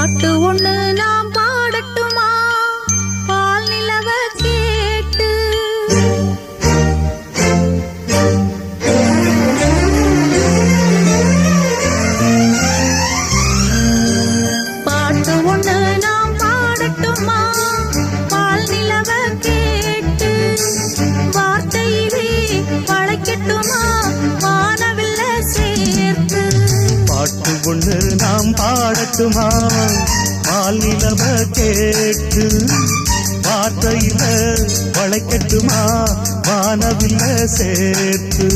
பாட்டு ஒண்ணு நாம் பாடட்டுமா பால் நிலவ கேட்டு பாட்டு ஒண்ணு நாம் பாடட்டுமா பால் நிலவ கேட்டு வார்த்தையிலே வளைக்கட்டுமா வானவில்ல சேர்த்து பாட்டு ஒண்ணு நாம் பாடட்டுமா பால் நிலவ கேட்டு வார்த்தையில வளைக்கட்டுமா வானவில்ல சேர்த்து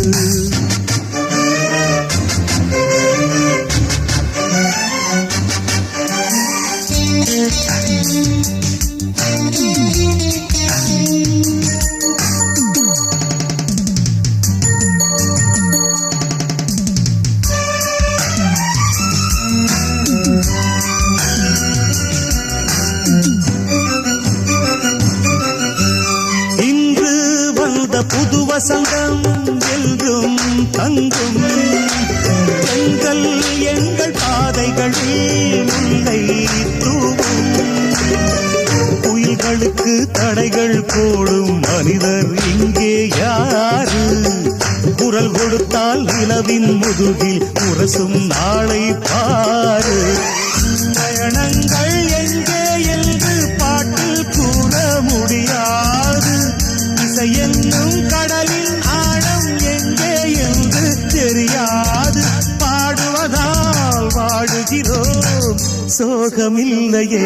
இன்று வந்த புது வசந்தம் என்றும் தங்கும் எங்கள் எங்கள் பாதைகளில் முல்லை தூவும் புயல்களுக்கு தடைகள் போடும் மனிதர் இங்கே யாரு குரல் கொடுத்தால் நிலவின் முதுகில் உரசும் நாளை பாரு பயணங்கள் எங்கே என்று பாட்டில் கூற முடியாது இசை என்னும் கடலின் ஆழம் எங்கே என்று தெரியாது பாடுவதால் வாடுகிறோம் சோகமில்லையே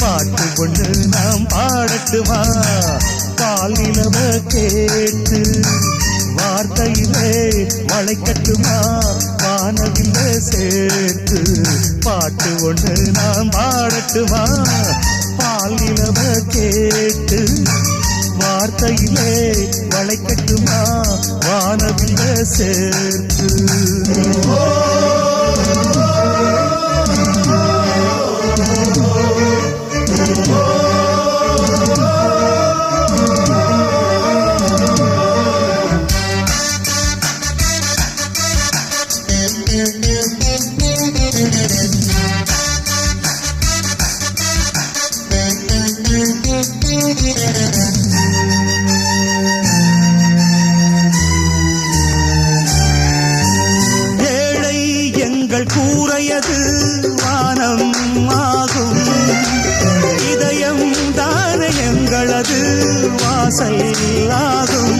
பாட்டு கொண்டு நாம் பாடட்டுமா பால் நிலவ கேட்டு வார்த்தையிலே வளைக்கட்டுமா வானவில்ல சேர்த்து பாட்டு ஒன்று நாம் பாடட்டுமா பால் நிலவ கேட்டு வார்த்தையிலே வளைக்கட்டுமா வானவில்ல சேர்த்து ஏழை எங்கள் கூரையது வானம் ஆகும் இதயம் தானே எங்களது வாசல் ஆகும்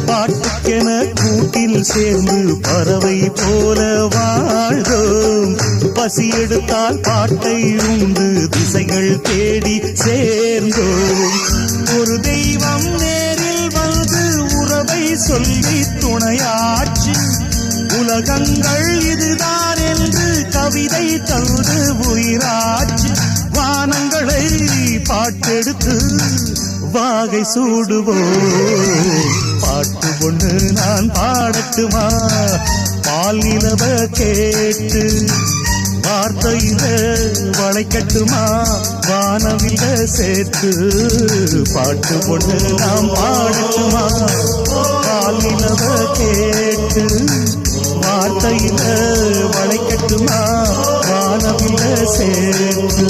பாட்டுக்கென கூட்டில் சேர்ந்து பறவை போல வாழ்ந்தோம் பசி எடுத்தால் பாட்டை உண்டு திசைகள் தேடி சேர்ந்தோம் ஒரு தெய்வம் நேரில் வந்து உறவை சொல்லி துணையாச்சு உலகங்கள் இதுதான் என்று கவிதை தந்து உயிராச்சு வானங்களை பாட்டெடுத்து வாகை சூடுவோம் பாட்டு ஒன்று நான் பாடட்டுமா பால் நிலவ கேட்டு வார்த்தையில வளைக்கட்டுமா வானவில்ல சேர்த்து பாட்டு ஒன்று நாம் பாடட்டுமா பால் நிலவ கேட்டு வார்த்தையில வளைக்கட்டுமா வானவில்ல சேர்த்து